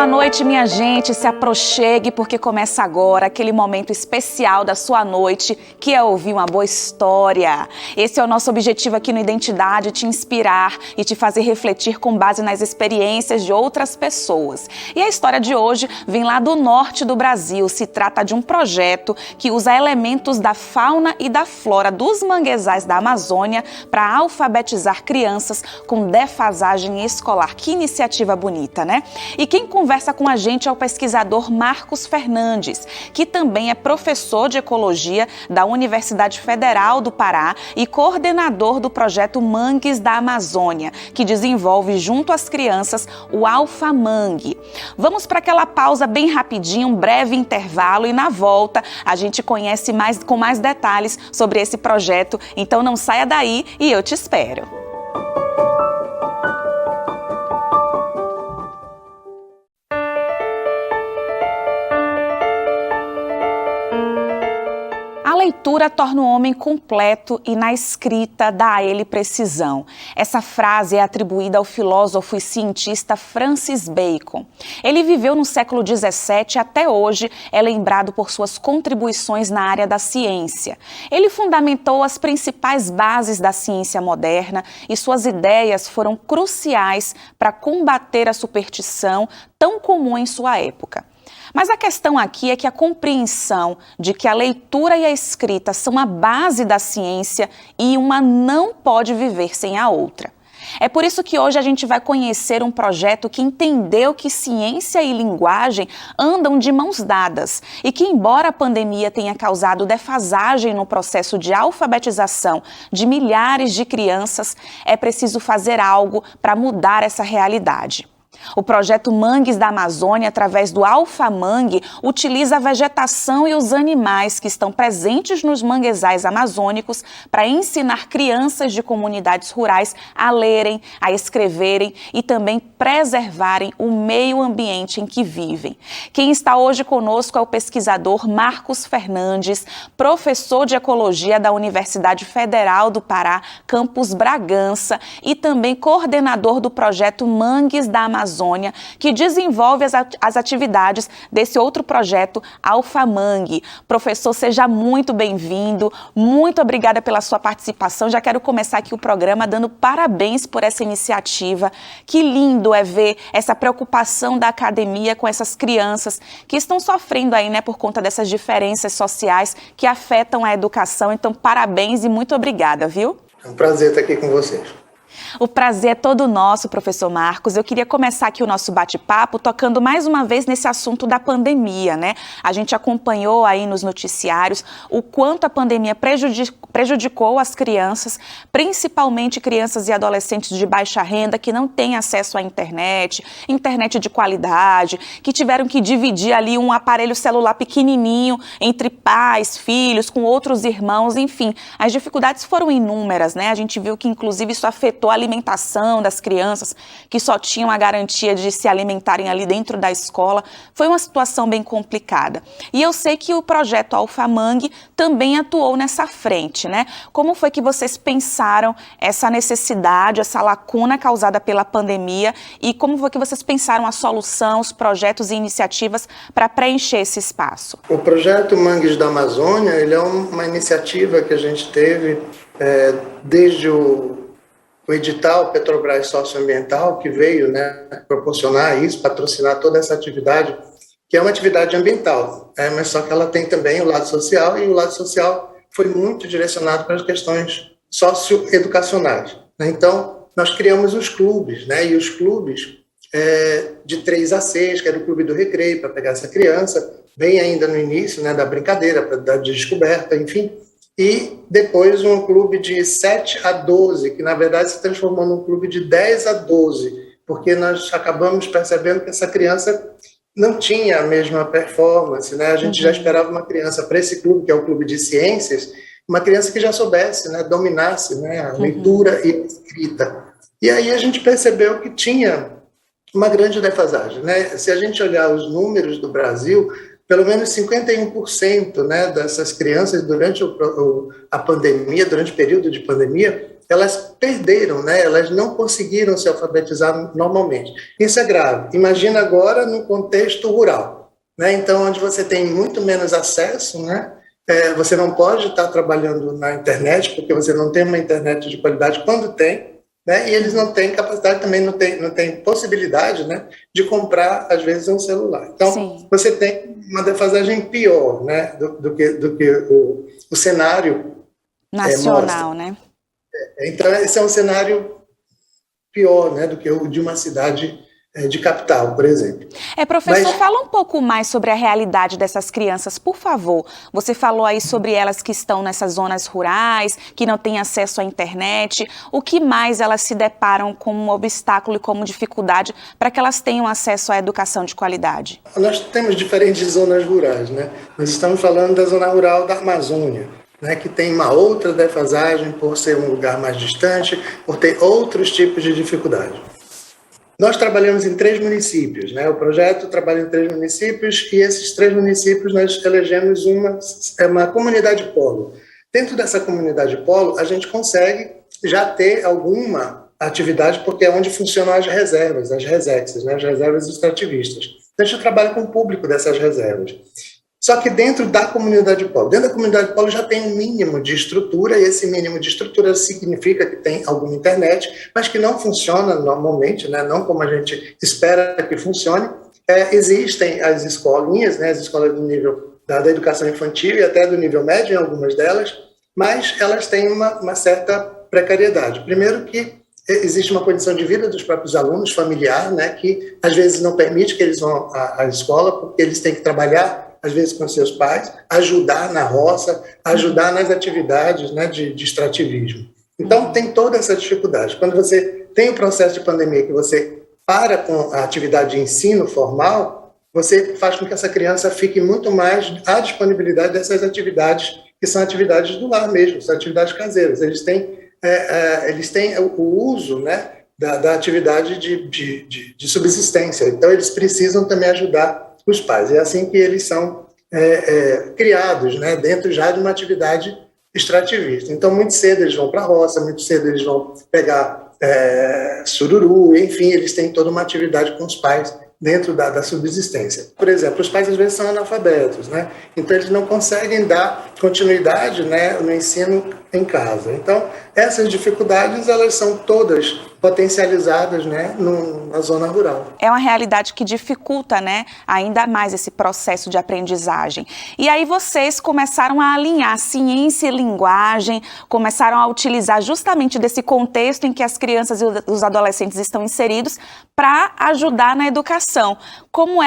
Boa noite, minha gente. Se aproxegue porque começa agora aquele momento especial da sua noite, que é ouvir uma boa história. Esse é o nosso objetivo aqui no Identidade, te inspirar e te fazer refletir com base nas experiências de outras pessoas. E a história de hoje vem lá do norte do Brasil. Se trata de um projeto que usa elementos da fauna e da flora dos manguezais da Amazônia para alfabetizar crianças com defasagem escolar. Que iniciativa bonita, né? E quem conversa com a gente é o pesquisador Marcos Fernandes, que também é professor de ecologia da Universidade Federal do Pará e coordenador do projeto Mangues da Amazônia, que desenvolve junto às crianças o Alfamangue. Vamos para aquela pausa bem rapidinho, um breve intervalo, e na volta a gente conhece com mais detalhes sobre esse projeto. Então não saia daí e eu te espero. A leitura torna o homem completo e na escrita dá a ele precisão. Essa frase é atribuída ao filósofo e cientista Francis Bacon. Ele viveu no século XVII e até hoje é lembrado por suas contribuições na área da ciência. Ele fundamentou as principais bases da ciência moderna e suas ideias foram cruciais para combater a superstição tão comum em sua época. Mas a questão aqui é que a compreensão de que a leitura e a escrita são a base da ciência e uma não pode viver sem a outra. É por isso que hoje a gente vai conhecer um projeto que entendeu que ciência e linguagem andam de mãos dadas e que, embora a pandemia tenha causado defasagem no processo de alfabetização de milhares de crianças, é preciso fazer algo para mudar essa realidade. O projeto Mangues da Amazônia, através do Alfamangue, utiliza a vegetação e os animais que estão presentes nos manguezais amazônicos para ensinar crianças de comunidades rurais a lerem, a escreverem e também preservarem o meio ambiente em que vivem. Quem está hoje conosco é o pesquisador Marcos Fernandes, professor de ecologia da Universidade Federal do Pará, campus Bragança, e também coordenador do projeto Mangues da Amazônia, que desenvolve as atividades desse outro projeto, Alfamangue. Professor, seja muito bem-vindo, muito obrigada pela sua participação. Já quero começar aqui o programa dando parabéns por essa iniciativa. Que lindo é ver essa preocupação da academia com essas crianças que estão sofrendo aí, né, por conta dessas diferenças sociais que afetam a educação. Então, parabéns e muito obrigada, viu? É um prazer estar aqui com vocês. O prazer é todo nosso, professor Marcos. Eu queria começar aqui o nosso bate-papo tocando mais uma vez nesse assunto da pandemia, né? A gente acompanhou aí nos noticiários o quanto a pandemia prejudicou as crianças, principalmente crianças e adolescentes de baixa renda que não têm acesso à internet de qualidade, que tiveram que dividir ali um aparelho celular pequenininho entre pais, filhos, com outros irmãos, enfim. As dificuldades foram inúmeras, né? A gente viu que inclusive isso afetou a alimentação das crianças, que só tinham a garantia de se alimentarem ali dentro da escola. Foi uma situação bem complicada. E eu sei que o projeto Alfamangue também atuou nessa frente, né? Como foi que vocês pensaram essa necessidade, essa lacuna causada pela pandemia, e como foi que vocês pensaram a solução, os projetos e iniciativas para preencher esse espaço? O projeto Mangues da Amazônia, ele é uma iniciativa que a gente teve desde o edital Petrobras Socioambiental, que veio, né, proporcionar isso, patrocinar toda essa atividade, que é uma atividade ambiental, mas só que ela tem também o lado social, e o lado social foi muito direcionado para as questões socioeducacionais, né? Então, nós criamos os clubes, né, e os clubes de 3 a 6, que era o clube do recreio, para pegar essa criança, bem ainda no início, né, da brincadeira, para dar de descoberta, enfim. E depois um clube de 7 a 12, que na verdade se transformou num clube de 10 a 12, porque nós acabamos percebendo que essa criança não tinha a mesma performance, né? A gente já esperava uma criança para esse clube, que é o clube de ciências, uma criança que já soubesse, né, dominasse, né, a leitura e a escrita. E aí a gente percebeu que tinha uma grande defasagem, né? Se a gente olhar os números do Brasil, pelo menos 51%, né, dessas crianças durante a pandemia, durante o período de pandemia, elas perderam, né? Elas não conseguiram se alfabetizar normalmente. Isso é grave. Imagina agora no contexto rural, né? Então, onde você tem muito menos acesso, né? Você não pode estar trabalhando na internet, porque você não tem uma internet de qualidade quando tem, né? E eles não têm capacidade, também não tem possibilidade, né, de comprar, às vezes, um celular. Então, sim, você tem uma defasagem pior, né, do que o cenário nacional, mostra, né? Então, esse é um cenário pior, né, do que o de uma cidade de capital, por exemplo. Professor, fala um pouco mais sobre a realidade dessas crianças, por favor. Você falou aí sobre elas que estão nessas zonas rurais, que não têm acesso à internet. O que mais elas se deparam como obstáculo e como dificuldade para que elas tenham acesso à educação de qualidade? Nós temos diferentes zonas rurais, né? Nós estamos falando da zona rural da Amazônia, né, que tem uma outra defasagem por ser um lugar mais distante, por ter outros tipos de dificuldade. Nós trabalhamos em 3 municípios, né? O projeto trabalha em 3 municípios e esses 3 municípios nós elegemos uma comunidade polo. Dentro dessa comunidade polo, a gente consegue já ter alguma atividade, porque é onde funcionam as reservas, as resexes, né? As reservas extrativistas. Então, a gente trabalha com o público dessas reservas. Só que dentro da comunidade polo já tem um mínimo de estrutura, e esse mínimo de estrutura significa que tem alguma internet, mas que não funciona normalmente, né? Não como a gente espera que funcione. Existem as escolinhas, né? As escolas do nível da educação infantil e até do nível médio em algumas delas, mas elas têm uma certa precariedade. Primeiro que existe uma condição de vida dos próprios alunos, familiar, né? Que às vezes não permite que eles vão à escola, porque eles têm que trabalhar às vezes com seus pais, ajudar na roça, ajudar nas atividades, né, de extrativismo. Então, tem toda essa dificuldade. Quando você tem o processo de pandemia, que você para com a atividade de ensino formal, você faz com que essa criança fique muito mais à disponibilidade dessas atividades, que são atividades do lar mesmo, são atividades caseiras. Eles têm o uso, né, da atividade de subsistência. Então, eles precisam também ajudar os pais. É assim que eles são criados, né, dentro já de uma atividade extrativista. Então, muito cedo eles vão para a roça, muito cedo eles vão pegar sururu, enfim, eles têm toda uma atividade com os pais dentro da subsistência. Por exemplo, os pais às vezes são analfabetos, né? Então eles não conseguem dar continuidade, né, no ensino em casa. Então, essas dificuldades, elas são todas potencializadas, né, na zona rural. É uma realidade que dificulta, né, ainda mais esse processo de aprendizagem. E aí vocês começaram a alinhar ciência e linguagem, começaram a utilizar justamente desse contexto em que as crianças e os adolescentes estão inseridos para ajudar na educação. Como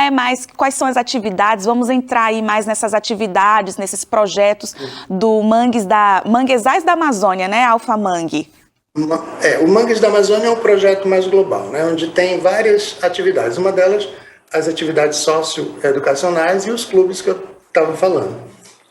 quais são as atividades? Vamos entrar aí mais nessas atividades, nesses projetos do Manguezais da Amazônia, né, Alfa Mangue. O Mangues da Amazônia é um projeto mais global, né, onde tem várias atividades. Uma delas, as atividades socioeducacionais e os clubes que eu estava falando.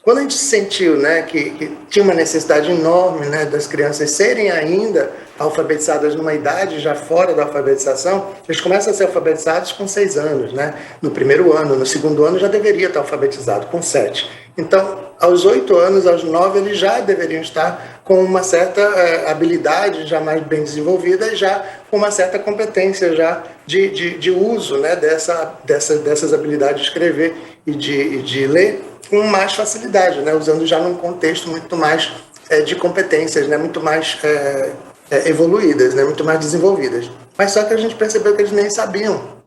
Quando a gente sentiu, né, que tinha uma necessidade enorme, né, das crianças serem ainda alfabetizadas numa idade já fora da alfabetização, eles começam a ser alfabetizados com 6 anos, né? No primeiro ano, no segundo ano já deveria estar alfabetizado, com 7. Então, aos 8 anos, aos 9, eles já deveriam estar com uma certa habilidade já mais bem desenvolvida e já com uma certa competência já de uso, né, dessas habilidades de escrever e de ler com mais facilidade, né, usando já num contexto muito mais de competências, né, muito mais evoluídas, né, muito mais desenvolvidas. Mas só que a gente percebeu que eles nem sabiam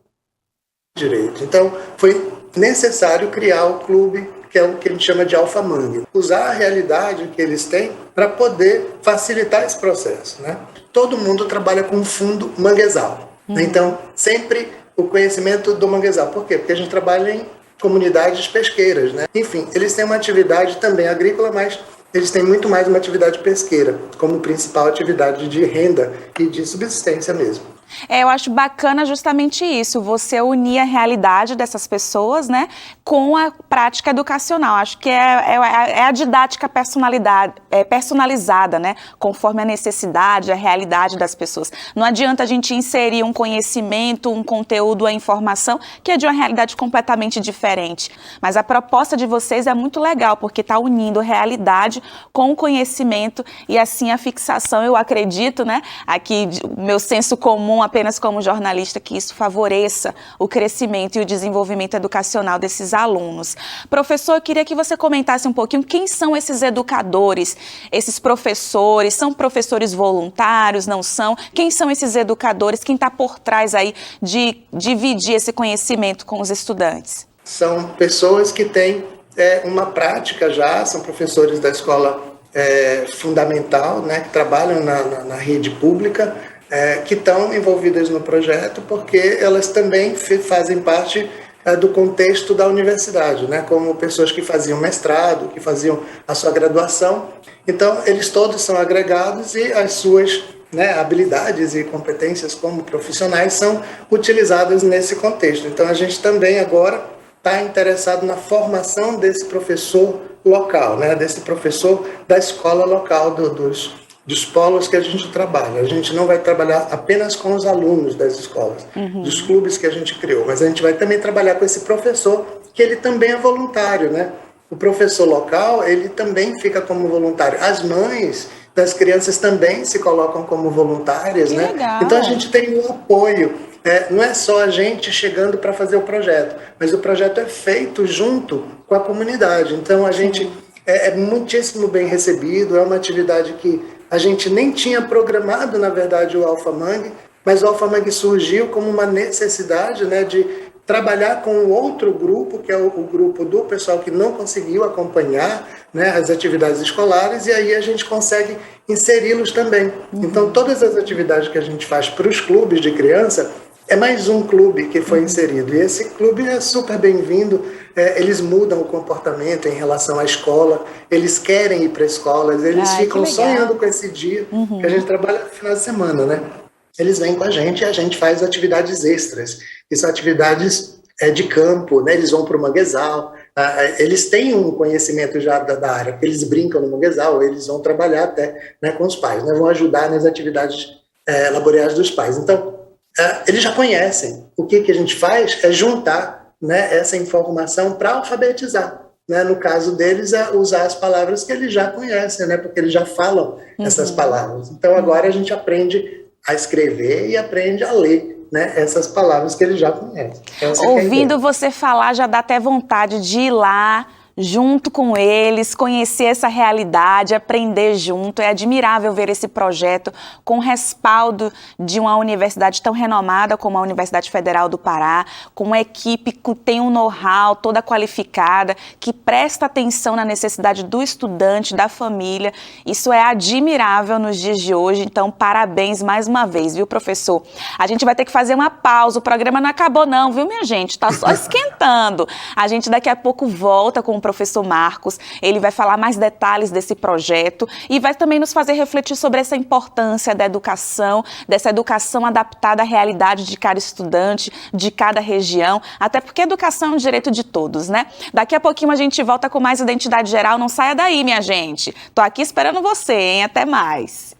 direito. Então, foi necessário criar o clube, que é o que a gente chama de Alfa Mangue. Usar a realidade que eles têm para poder facilitar esse processo, né? Todo mundo trabalha com o fundo manguezal. Né? Então, sempre o conhecimento do manguezal. Por quê? Porque a gente trabalha em comunidades pesqueiras, né? Enfim, eles têm uma atividade também agrícola, mas eles têm muito mais uma atividade pesqueira, como principal atividade de renda e de subsistência mesmo. Eu acho bacana justamente isso, você unir a realidade dessas pessoas, né, com a prática educacional. Acho que é a didática personalizada, né, conforme a necessidade, a realidade das pessoas. Não adianta a gente inserir um conhecimento, um conteúdo, a informação, que é de uma realidade completamente diferente. Mas a proposta de vocês é muito legal, porque está unindo realidade com o conhecimento e assim a fixação, eu acredito, né, aqui o meu senso comum apenas como jornalista, que isso favoreça o crescimento e o desenvolvimento educacional desses alunos. Professor, eu queria que você comentasse um pouquinho quem são esses educadores, esses professores, são professores voluntários, não são? Quem são esses educadores, quem está por trás aí de dividir esse conhecimento com os estudantes? São pessoas que têm uma prática já, são professores da escola fundamental, né, que trabalham na rede pública, que estão envolvidas no projeto, porque elas também fazem parte do contexto da universidade, né, como pessoas que faziam mestrado, que faziam a sua graduação. Então, eles todos são agregados e as suas, né, habilidades e competências como profissionais são utilizadas nesse contexto. Então, a gente também agora está interessado na formação desse professor local, né, desse professor da escola local dos polos que a gente trabalha. A gente não vai trabalhar apenas com os alunos das escolas, dos clubes que a gente criou, mas a gente vai também trabalhar com esse professor, que ele também é voluntário, né? O professor local, ele também fica como voluntário. As mães das crianças também se colocam como voluntárias, que né? legal. Então a gente tem um apoio. Não é só a gente chegando para fazer o projeto, mas o projeto é feito junto com a comunidade. Então a gente é muitíssimo bem recebido, é uma atividade que a gente nem tinha programado, na verdade, o Alpha Mangue, mas o Alpha Mangue surgiu como uma necessidade, né, de trabalhar com outro grupo, que é o grupo do pessoal que não conseguiu acompanhar, né, as atividades escolares, e aí a gente consegue inseri-los também. Então, todas as atividades que a gente faz para os clubes de criança, é mais um clube que foi inserido. E esse clube é super bem-vindo. Eles mudam o comportamento em relação à escola, eles querem ir para a escola, eles ficam sonhando com esse dia, que a gente trabalha no final de semana, né? Eles vêm com a gente e a gente faz atividades extras, que são atividades de campo, né? Eles vão para o manguezal, eles têm um conhecimento já da área, porque eles brincam no manguezal, eles vão trabalhar até, né, com os pais, né? Vão ajudar nas atividades laborais dos pais. Então, eles já conhecem. O que a gente faz é juntar, né, essa informação para alfabetizar. Né? No caso deles, é usar as palavras que eles já conhecem, né, porque eles já falam essas palavras. Então, agora a gente aprende a escrever e aprende a ler, né, essas palavras que eles já conhecem. Então, ouvindo você falar, já dá até vontade de ir lá, junto com eles, conhecer essa realidade, aprender junto. É admirável ver esse projeto com respaldo de uma universidade tão renomada como a Universidade Federal do Pará, com uma equipe que tem um know-how toda qualificada, que presta atenção na necessidade do estudante, da família. Isso é admirável nos dias de hoje, então parabéns mais uma vez, viu, professor? A gente vai ter que fazer uma pausa, o programa não acabou não, viu, minha gente? Tá só esquentando. A gente daqui a pouco volta com o professor Marcos, ele vai falar mais detalhes desse projeto e vai também nos fazer refletir sobre essa importância da educação, dessa educação adaptada à realidade de cada estudante, de cada região, até porque a educação é um direito de todos, né? Daqui a pouquinho a gente volta com mais Identidade Geral, não saia daí, minha gente. Tô aqui esperando você, hein? Até mais.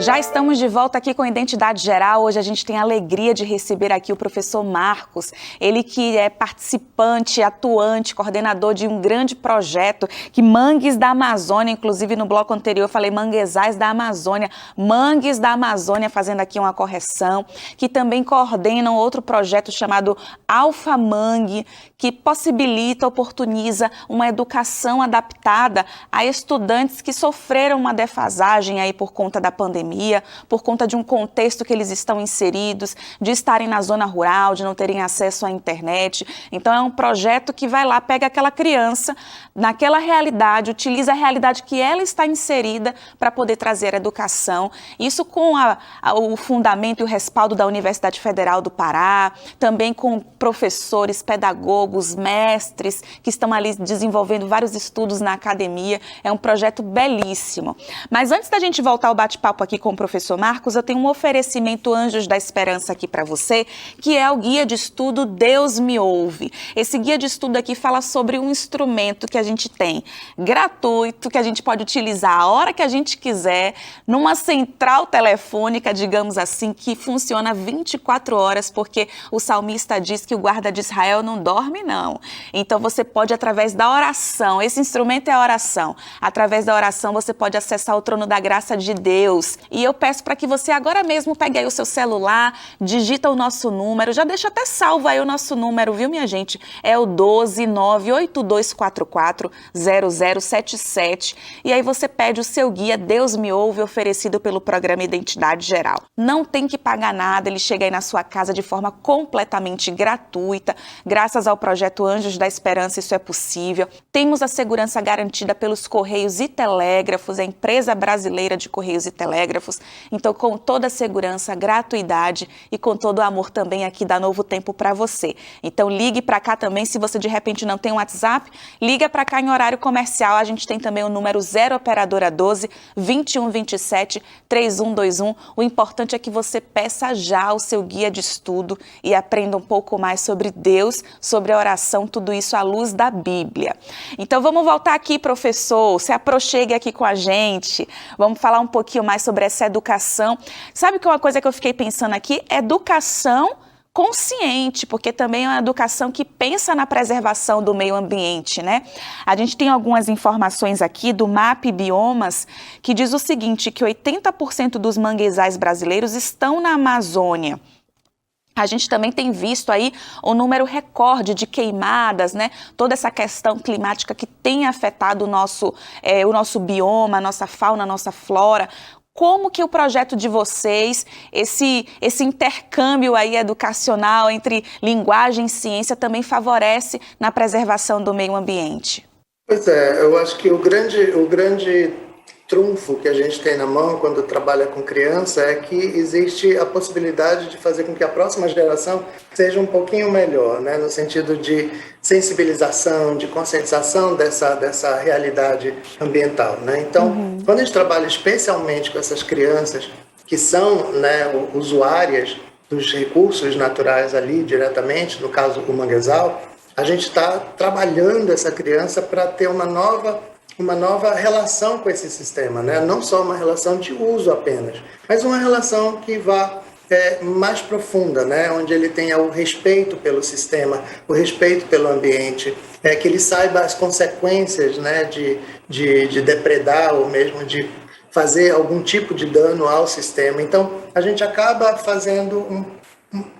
Já estamos de volta aqui com Identidade Geral. Hoje a gente tem a alegria de receber aqui o professor Marcos, ele que é participante, atuante, coordenador de um grande projeto que Mangues da Amazônia, inclusive no bloco anterior eu falei Manguezais da Amazônia, Mangues da Amazônia, fazendo aqui uma correção, que também coordena um outro projeto chamado Alpha Mangue, que possibilita, oportuniza uma educação adaptada a estudantes que sofreram uma defasagem aí por conta da pandemia. pandemia, por conta de um contexto que eles estão inseridos, de estarem na zona rural, de não terem acesso à internet. Então é um projeto que vai lá, pega aquela criança naquela realidade, utiliza a realidade que ela está inserida para poder trazer a educação. Isso com o fundamento e o respaldo da Universidade Federal do Pará, também com professores, pedagogos, mestres que estão ali desenvolvendo vários estudos na academia. É um projeto belíssimo. Mas antes da gente voltar ao bate-papo aqui com o professor Marcos, eu tenho um oferecimento Anjos da Esperança aqui para você, que é o guia de estudo Deus Me Ouve. Esse guia de estudo aqui fala sobre um instrumento que a gente tem gratuito, que a gente pode utilizar a hora que a gente quiser, numa central telefônica, digamos assim, que funciona 24 horas, porque o salmista diz que o guarda de Israel não dorme, não. Então você pode, através da oração, esse instrumento é a oração, através da oração você pode acessar o trono da graça de Deus. E eu peço para que você agora mesmo pegue aí o seu celular, digita o nosso número, já deixa até salvo aí o nosso número, viu, minha gente? É o 12982440077. E aí você pede o seu guia Deus Me Ouve, oferecido pelo programa Identidade Geral. Não tem que pagar nada, ele chega aí na sua casa de forma completamente gratuita. Graças ao projeto Anjos da Esperança, isso é possível. Temos a segurança garantida pelos Correios e Telégrafos, a empresa brasileira de Correios e Telégrafos. Então, com toda a segurança, gratuidade e com todo o amor também aqui da Novo Tempo para você. Então, ligue para cá também, se você de repente não tem um WhatsApp, liga para cá em horário comercial. A gente tem também o número 0 operadora 12 2127 3121. O importante é que você peça já o seu guia de estudo e aprenda um pouco mais sobre Deus, sobre a oração, tudo isso à luz da Bíblia. Então vamos voltar aqui, professor, se aproxime aqui com a gente, vamos falar um pouquinho mais sobre essa educação. Sabe que uma coisa que eu fiquei pensando aqui? Educação consciente, porque também é uma educação que pensa na preservação do meio ambiente, né? A gente tem algumas informações aqui do MAP Biomas, que diz o seguinte, que 80% dos manguezais brasileiros estão na Amazônia. A gente também tem visto aí o número recorde de queimadas, né? Toda essa questão climática que tem afetado o nosso bioma, a nossa fauna, a nossa flora. Como que o projeto de vocês, esse intercâmbio aí educacional entre linguagem e ciência também favorece na preservação do meio ambiente? Pois é, eu acho que o grande trunfo que a gente tem na mão quando trabalha com criança é que existe a possibilidade de fazer com que a próxima geração seja um pouquinho melhor, né? No sentido de sensibilização, de conscientização dessa realidade ambiental, né? Então, quando a gente trabalha especialmente com essas crianças que são, né, usuárias dos recursos naturais ali diretamente, no caso o manguezal, a gente está trabalhando essa criança para ter uma nova relação com esse sistema, né? Não só uma relação de uso apenas, mas uma relação que vá mais profunda, né? Onde ele tenha o respeito pelo sistema, o respeito pelo ambiente, que ele saiba as consequências, né? de depredar ou mesmo de fazer algum tipo de dano ao sistema. Então, a gente acaba fazendo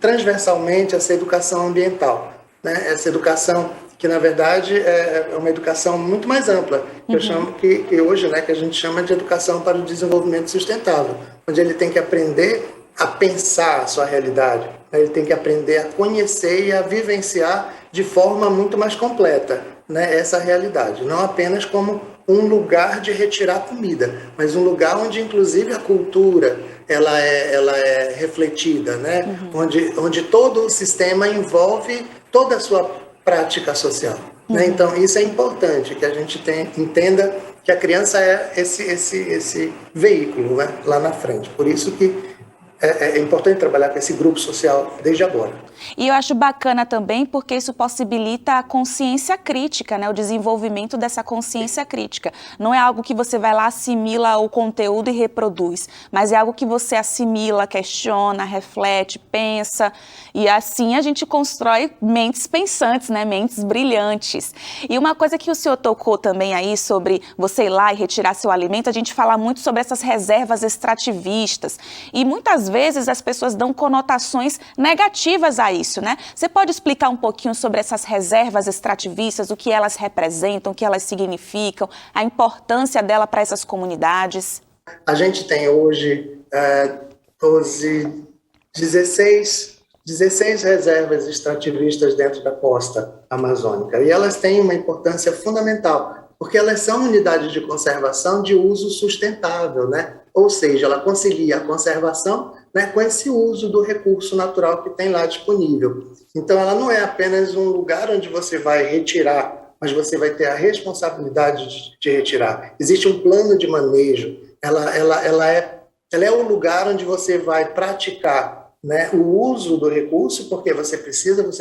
transversalmente essa educação ambiental, né? Essa educação que na verdade é uma educação muito mais ampla, que eu chamo que hoje, né, que a gente chama de educação para o desenvolvimento sustentável, onde ele tem que aprender a pensar a sua realidade, né? Ele tem que aprender a conhecer e a vivenciar de forma muito mais completa, né, essa realidade, não apenas como um lugar de retirar comida, mas um lugar onde inclusive a cultura ela é refletida, né? Onde todo o sistema envolve toda a sua prática social, né? Então isso é importante que a gente entenda que a criança é esse veículo, né, lá na frente. Por isso que é importante trabalhar com esse grupo social desde agora. E eu acho bacana também porque isso possibilita a consciência crítica, né? O desenvolvimento dessa consciência crítica. Não é algo que você vai lá, assimila o conteúdo e reproduz, mas é algo que você assimila, questiona, reflete, pensa, e assim a gente constrói mentes pensantes, né? Mentes brilhantes. E uma coisa que o senhor tocou também aí sobre você ir lá e retirar seu alimento, a gente fala muito sobre essas reservas extrativistas, e muitas vezes as pessoas dão conotações negativas a isso, né? Você pode explicar um pouquinho sobre essas reservas extrativistas, o que elas representam, o que elas significam, a importância dela para essas comunidades? A gente tem hoje 12, 16 reservas extrativistas dentro da costa amazônica. E elas têm uma importância fundamental, porque elas são unidades de conservação de uso sustentável, né? Ou seja, ela concilia a conservação, né, com esse uso do recurso natural que tem lá disponível. Então, ela não é apenas um lugar onde você vai retirar, mas você vai ter a responsabilidade de retirar. Existe um plano de manejo, ela é o lugar onde você vai praticar, né, o uso do recurso, porque você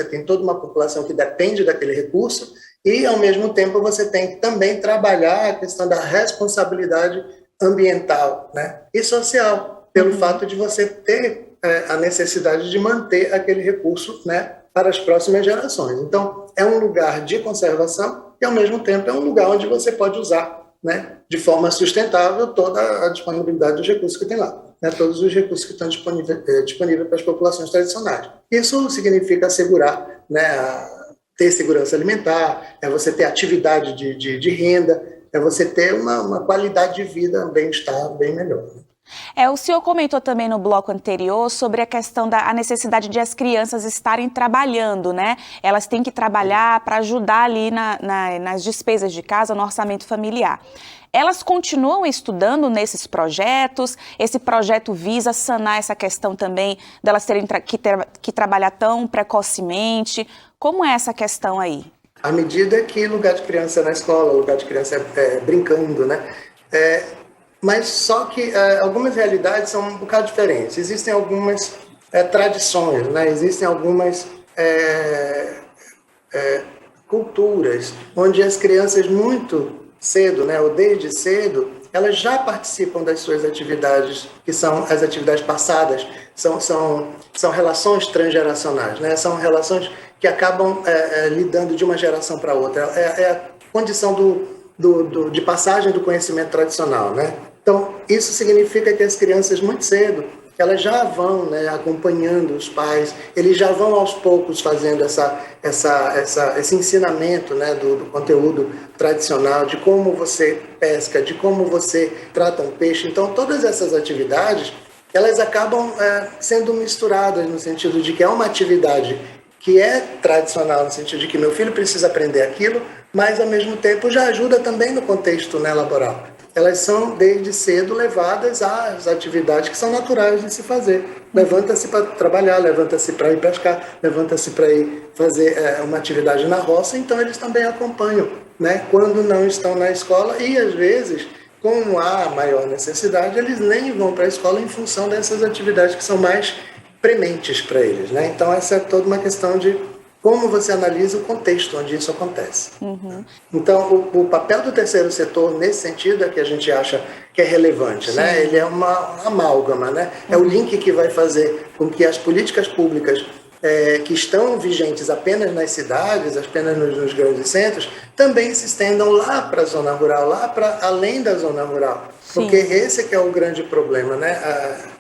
tem toda uma população que depende daquele recurso, e, ao mesmo tempo, você tem que também trabalhar a questão da responsabilidade ambiental, né, e social, pelo fato de você ter a necessidade de manter aquele recurso, né, para as próximas gerações. Então, é um lugar de conservação e, ao mesmo tempo, é um lugar onde você pode usar, né, de forma sustentável toda a disponibilidade dos recursos que tem lá, né, todos os recursos que estão disponíveis para as populações tradicionais. Isso significa assegurar, né, ter segurança alimentar, é você ter atividade de renda, é você ter uma qualidade de vida, um bem-estar bem melhor. O senhor comentou também no bloco anterior sobre a questão da necessidade de as crianças estarem trabalhando, né? Elas têm que trabalhar para ajudar ali nas despesas de casa, no orçamento familiar. Elas continuam estudando nesses projetos? Esse projeto visa sanar essa questão também delas terem que trabalhar tão precocemente? Como é essa questão aí? À medida que lugar de criança na escola, lugar de criança brincando, né? Mas só que algumas realidades são um bocado diferentes. Existem algumas tradições, né? Existem algumas culturas onde as crianças muito cedo, né, ou desde cedo, elas já participam das suas atividades, que são as atividades passadas, são relações transgeracionais, né? São relações que acabam lidando de uma geração para outra. É a condição de passagem do conhecimento tradicional, né? Então, isso significa que as crianças, muito cedo, elas já vão, né, acompanhando os pais, eles já vão aos poucos fazendo esse ensinamento, né, do conteúdo tradicional, de como você pesca, de como você trata um peixe. Então, todas essas atividades, elas acabam sendo misturadas no sentido de que é uma atividade que é tradicional, no sentido de que meu filho precisa aprender aquilo, mas, ao mesmo tempo, já ajuda também no contexto, né, laboral. Elas são, desde cedo, levadas às atividades que são naturais de se fazer. Levanta-se para trabalhar, levanta-se para ir pescar, levanta-se para ir fazer uma atividade na roça, então eles também acompanham, né, quando não estão na escola e, às vezes, como há maior necessidade, eles nem vão para a escola em função dessas atividades que são mais prementes para eles, né? Então, essa é toda uma questão de como você analisa o contexto onde isso acontece. Então, o papel do terceiro setor, nesse sentido, é que a gente acha que é relevante, né? Ele é uma amálgama, né? É o link que vai fazer com que as políticas públicas que estão vigentes apenas nas cidades, apenas nos grandes centros, também se estendam lá para a zona rural, lá para além da zona rural. Sim. Porque esse que é o grande problema, né?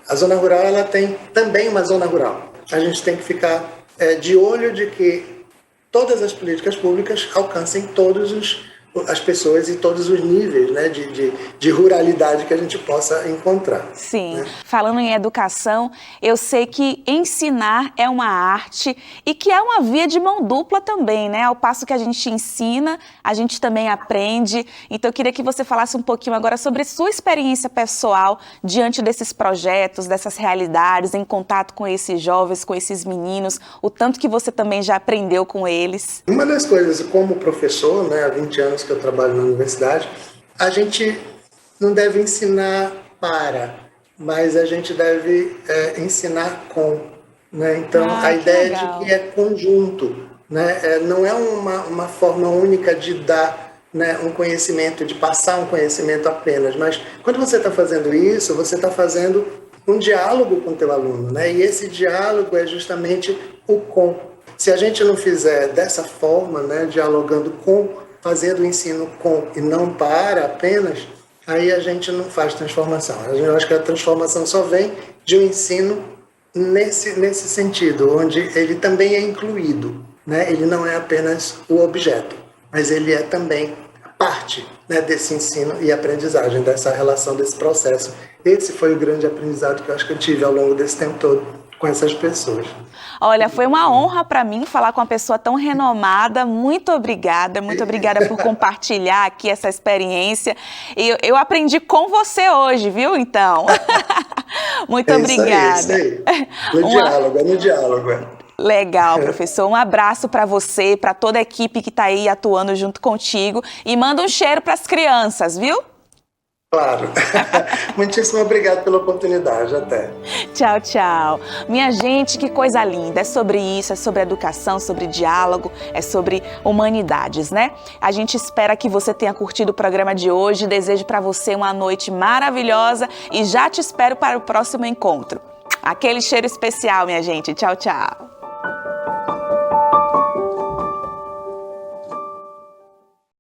A zona rural, ela tem também uma zona rural. A gente tem que ficar de olho de que todas as políticas públicas alcancem as pessoas e todos os níveis, né, de ruralidade que a gente possa encontrar. Sim, né? Falando em educação, eu sei que ensinar é uma arte e que é uma via de mão dupla também, né? Ao passo que a gente ensina, a gente também aprende. Então eu queria que você falasse um pouquinho agora sobre sua experiência pessoal diante desses projetos, dessas realidades, em contato com esses jovens, com esses meninos, o tanto que você também já aprendeu com eles. Uma das coisas, como professor, né, há 20 anos que eu trabalho na universidade, a gente não deve ensinar mas a gente deve ensinar com, né? Então, a ideia legal. De que é conjunto, né? Não é uma forma única de dar, né, um conhecimento, de passar um conhecimento apenas, mas quando você está fazendo isso, você está fazendo um diálogo com o teu aluno, né? E esse diálogo é justamente o com. Se a gente não fizer dessa forma, né, dialogando com, fazendo o ensino com e não para apenas, aí a gente não faz transformação. Eu acho que a transformação só vem de um ensino nesse sentido, onde ele também é incluído, né? Ele não é apenas o objeto, mas ele é também parte, né, desse ensino e aprendizagem, dessa relação, desse processo. Esse foi o grande aprendizado que eu acho que eu tive ao longo desse tempo todo com essas pessoas. Olha, foi uma honra para mim falar com uma pessoa tão renomada. Muito obrigada por compartilhar aqui essa experiência. Eu aprendi com você hoje, viu, então? Muito obrigada. Isso aí. No diálogo. Legal, professor. Um abraço para você, para toda a equipe que está aí atuando junto contigo. E manda um cheiro para as crianças, viu? Claro. Muitíssimo obrigado pela oportunidade. Até. Tchau, tchau. Minha gente, que coisa linda. É sobre isso, é sobre educação, sobre diálogo, é sobre humanidades, né? A gente espera que você tenha curtido o programa de hoje. Desejo para você uma noite maravilhosa e já te espero para o próximo encontro. Aquele cheiro especial, minha gente. Tchau, tchau.